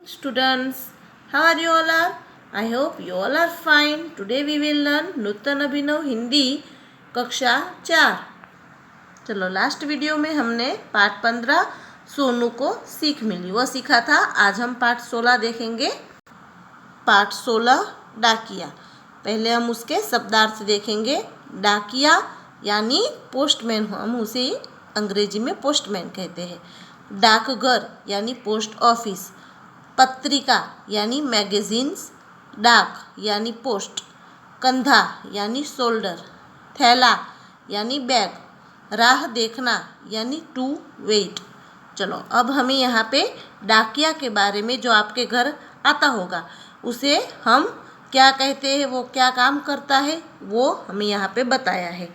Students, how are you all are? I hope you all are fine. Today we will learn नूतन अभिनव हिंदी कक्षा 4। चलो, last video में हमने पाठ 15 सोनू को सीख मिली वह सीखा था। आज हम पाठ 16 देखेंगे। पाठ 16 डाकिया। पहले हम उसके शब्दार्थ देखेंगे। डाकिया यानी पोस्टमैन, हम उसे अंग्रेजी में पोस्टमैन कहते हैं। डाकघर यानी पोस्ट ऑफिस। पत्रिका यानी मैगजीन्स। डाक यानी पोस्ट। कंधा यानी शोल्डर। थैला यानी बैग। राह देखना यानी टू वेट। चलो, अब हमें यहाँ पे डाकिया के बारे में, जो आपके घर आता होगा, उसे हम क्या कहते हैं, वो क्या काम करता है, वो हमें यहाँ पे बताया है।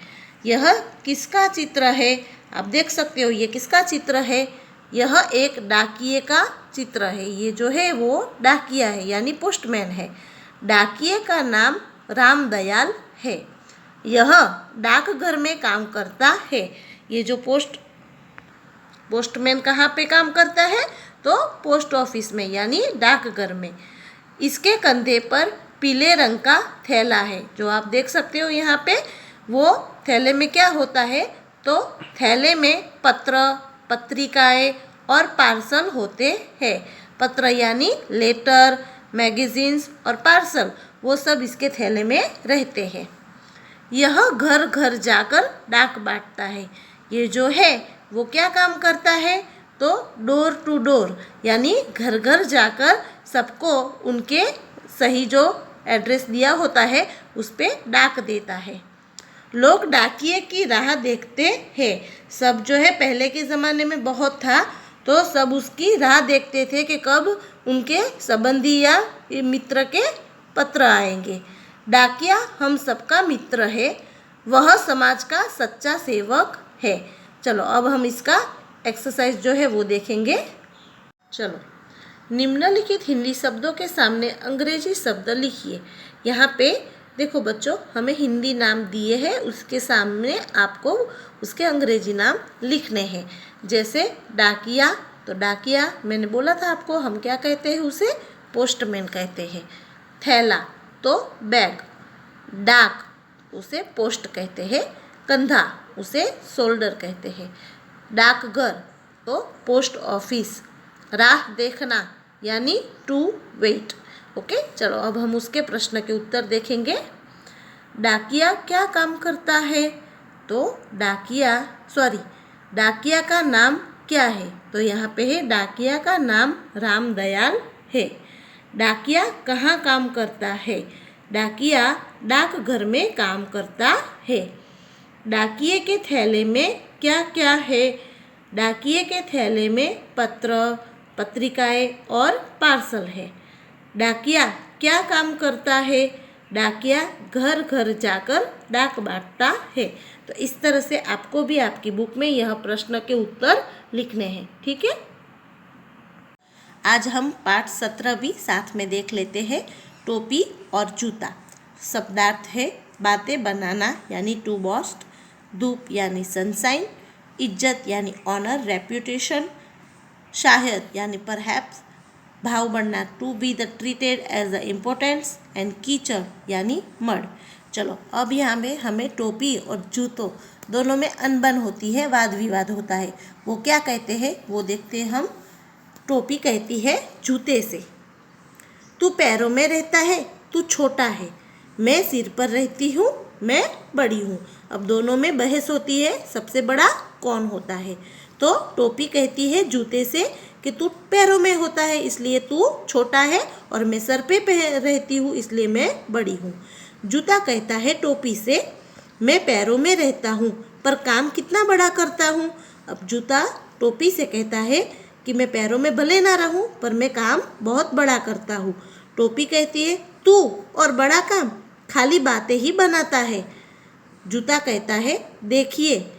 यह किसका चित्र है? आप देख सकते हो, ये किसका चित्र है? यह एक डाकिये का चित्र है। ये जो है वो डाकिया है यानी पोस्टमैन है। डाकिये का नाम रामदयाल है। यह डाकघर में काम करता है। ये जो पोस्टमैन कहाँ पे काम करता है? तो पोस्ट ऑफिस में यानी डाकघर में। इसके कंधे पर पीले रंग का थैला है, जो आप देख सकते हो यहाँ पे। वो थैले में क्या होता है? तो थैले में पत्र, पत्रिकाएं और पार्सल होते हैं। पत्र यानी लेटर, मैगजीन्स और पार्सल, वो सब इसके थैले में रहते हैं। यह घर घर जाकर डाक बांटता है। ये जो है वो क्या काम करता है? तो डोर टू डोर यानी घर घर जाकर सबको उनके सही जो एड्रेस दिया होता है उस पर डाक देता है। लोग डाकिये की राह देखते हैं। सब जो है पहले के ज़माने में बहुत था, तो सब उसकी राह देखते थे कि कब उनके संबंधी या मित्र के पत्र आएंगे। डाकिया हम सबका मित्र है। वह समाज का सच्चा सेवक है। चलो, अब हम इसका एक्सरसाइज जो है वो देखेंगे। चलो, निम्नलिखित हिंदी शब्दों के सामने अंग्रेजी शब्द लिखिए। यहाँ पे देखो बच्चों, हमें हिंदी नाम दिए हैं, उसके सामने आपको उसके अंग्रेजी नाम लिखने हैं। जैसे डाकिया, तो डाकिया मैंने बोला था आपको, हम क्या कहते हैं उसे? पोस्टमैन कहते हैं। थैला तो बैग। डाक उसे पोस्ट कहते हैं। कंधा उसे शोल्डर कहते हैं। डाकघर तो पोस्ट ऑफिस। राह देखना यानी टू वेट। ओके, चलो अब हम उसके प्रश्न के उत्तर देखेंगे। डाकिया क्या काम करता है? तो डाकिया का नाम क्या है? तो यहाँ पे है डाकिया का नाम रामदयाल है। डाकिया कहाँ काम करता है? डाकिया डाकघर में काम करता है। डाकिये के थैले में क्या क्या है? डाकिये के थैले में पत्र, पत्रिकाएं और पार्सल है। डाकिया क्या काम करता है? डाकिया घर घर जाकर डाक बांटता है। तो इस तरह से आपको भी आपकी बुक में यह प्रश्न के उत्तर लिखने हैं। ठीक है, आज हम पाठ 17 भी साथ में देख लेते हैं। टोपी और जूता। शब्दार्थ है बातें बनाना यानी टू बॉस्ट। धूप यानी सनशाइन। इज्जत यानी ऑनर, रेप्यूटेशन। शायद यानी परहैप्स। भाव बढ़ना to be the treated as the importance. And कीचड़ यानी मड। चलो, अब यहाँ में हमें टोपी और जूतों दोनों में अनबन होती है, वाद विवाद होता है। वो क्या कहते हैं वो देखते हैं हम। टोपी कहती है जूते से, तू पैरों में रहता है, तू छोटा है। मैं सिर पर रहती हूँ, मैं बड़ी हूँ। अब दोनों में बहस होती है, सबसे बड़ा कौन होता है। तो टोपी कहती है जूते से कि तू पैरों में होता है इसलिए तू छोटा है, और मैं सर पे रहती हूँ इसलिए मैं बड़ी हूँ। जूता कहता है टोपी से, मैं पैरों में रहता हूँ पर काम कितना बड़ा करता हूँ। अब जूता टोपी से कहता है कि मैं पैरों में भले ना रहूँ पर मैं काम बहुत बड़ा करता हूँ। टोपी कहती है तू और बड़ा काम खाली बातें ही बनाता है। जूता कहता है देखिए,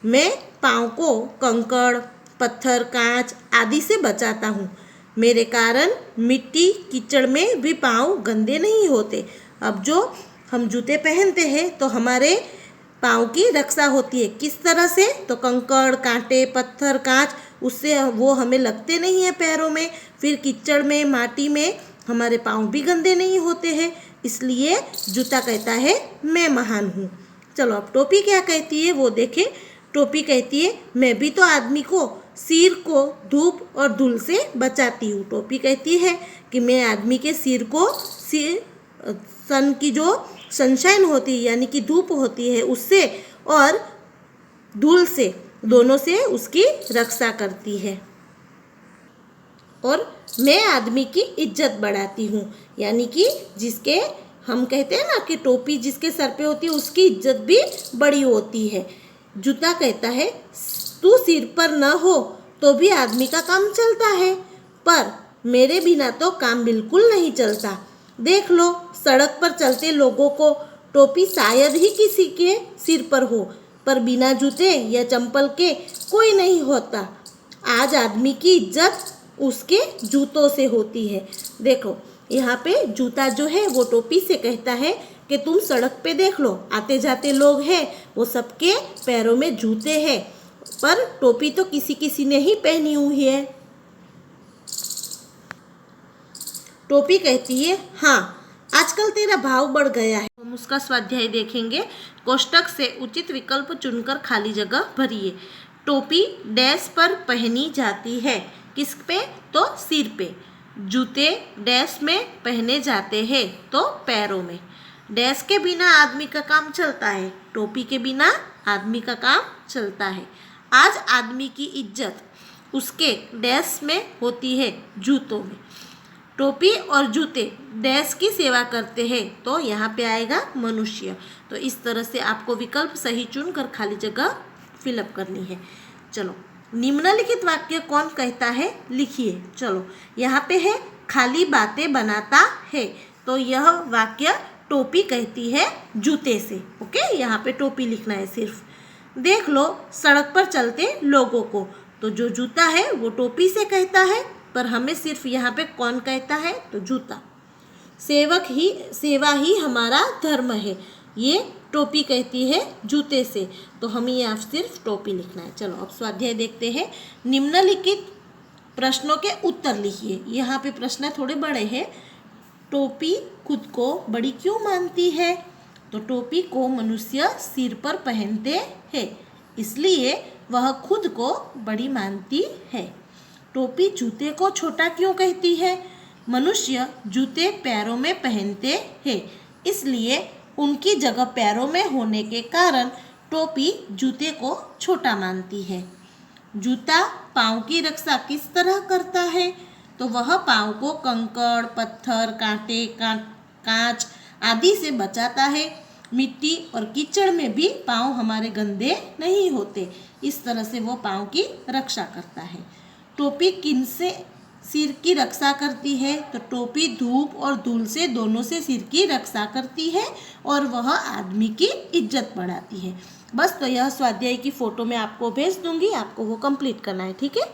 मैं पाँव को कंकड़, पत्थर, कांच आदि से बचाता हूँ। मेरे कारण मिट्टी कीचड़ में भी पाँव गंदे नहीं होते। अब जो हम जूते पहनते हैं तो हमारे पाँव की रक्षा होती है। किस तरह से? तो कंकड़, कांटे, पत्थर, कांच उससे वो हमें लगते नहीं है पैरों में, फिर कीचड़ में माटी में हमारे पाँव भी गंदे नहीं होते हैं। इसलिए जूता कहता है मैं महान हूँ। चलो अब टोपी क्या कहती है वो देखें। टोपी कहती है मैं भी तो आदमी को सिर को धूप और धूल से बचाती हूँ। टोपी कहती है कि मैं आदमी के सिर को सन की जो सनशाइन होती है यानी कि धूप होती है उससे और धूल से, दोनों से उसकी रक्षा करती है। और मैं आदमी की इज्जत बढ़ाती हूँ, यानी कि जिसके हम कहते हैं ना कि टोपी जिसके सर पे होती है उसकी इज्जत भी बड़ी होती है। जूता कहता है तू सिर पर न हो तो भी आदमी का काम चलता है, पर मेरे बिना तो काम बिल्कुल नहीं चलता। देख लो सड़क पर चलते लोगों को टोपी शायद ही किसी के सिर पर हो, पर बिना जूते या चंपल के कोई नहीं होता। आज आदमी की इज्जत उसके जूतों से होती है। देखो यहाँ पे जूता जो है वो टोपी से कहता है कि तुम सड़क पे देख लो, आते जाते लोग हैं वो सबके पैरों में जूते हैं, पर टोपी तो किसी किसी ने ही पहनी हुई है। टोपी कहती है हाँ आजकल तेरा भाव बढ़ गया है। हम उसका स्वाध्याय देखेंगे। कोष्टक से उचित विकल्प चुनकर खाली जगह भरिए। टोपी डैश पर पहनी जाती है, किस पे? तो सिर पे। जूते डैश में पहने जाते हैं, तो पैरों में। डैश के बिना आदमी का काम चलता है, टोपी के बिना आदमी का काम चलता है। आज आदमी की इज्जत उसके डैश में होती है, जूतों में। टोपी और जूते डैश की सेवा करते हैं, तो यहाँ पे आएगा मनुष्य। तो इस तरह से आपको विकल्प सही चुनकर खाली जगह फिलअप करनी है। चलो निम्नलिखित वाक्य कौन कहता है लिखिए। चलो यहाँ पे है खाली बातें बनाता है, तो यह वाक्य टोपी कहती है जूते से। ओके, यहाँ पे टोपी लिखना है सिर्फ। देख लो सड़क पर चलते लोगों को, तो जो जूता है वो टोपी से कहता है, पर हमें सिर्फ यहाँ पे कौन कहता है? तो जूता। सेवा ही हमारा धर्म है, ये टोपी कहती है जूते से, तो हमें यहाँ सिर्फ टोपी लिखना है। चलो अब स्वाध्याय देखते हैं। निम्नलिखित प्रश्नों के उत्तर लिखिए। यहाँ पे प्रश्न थोड़े बड़े हैं। टोपी खुद को बड़ी क्यों मानती है? तो टोपी को मनुष्य सिर पर पहनते हैं, इसलिए वह खुद को बड़ी मानती है। टोपी जूते को छोटा क्यों कहती है? मनुष्य जूते पैरों में पहनते हैं, इसलिए उनकी जगह पैरों में होने के कारण टोपी जूते को छोटा मानती है। जूता पाँव की रक्षा किस तरह करता है? तो वह पाँव को कंकड़, पत्थर, कांटे, कांच आदि से बचाता है। मिट्टी और कीचड़ में भी पाँव हमारे गंदे नहीं होते, इस तरह से वो पाँव की रक्षा करता है। टोपी किन से सिर की रक्षा करती है? तो टोपी धूप और धूल से, दोनों से सिर की रक्षा करती है और वह आदमी की इज्जत बढ़ाती है। बस, तो यह स्वाध्याय की फ़ोटो मैं आपको भेज दूंगी, आपको वो कंप्लीट करना है, ठीक है।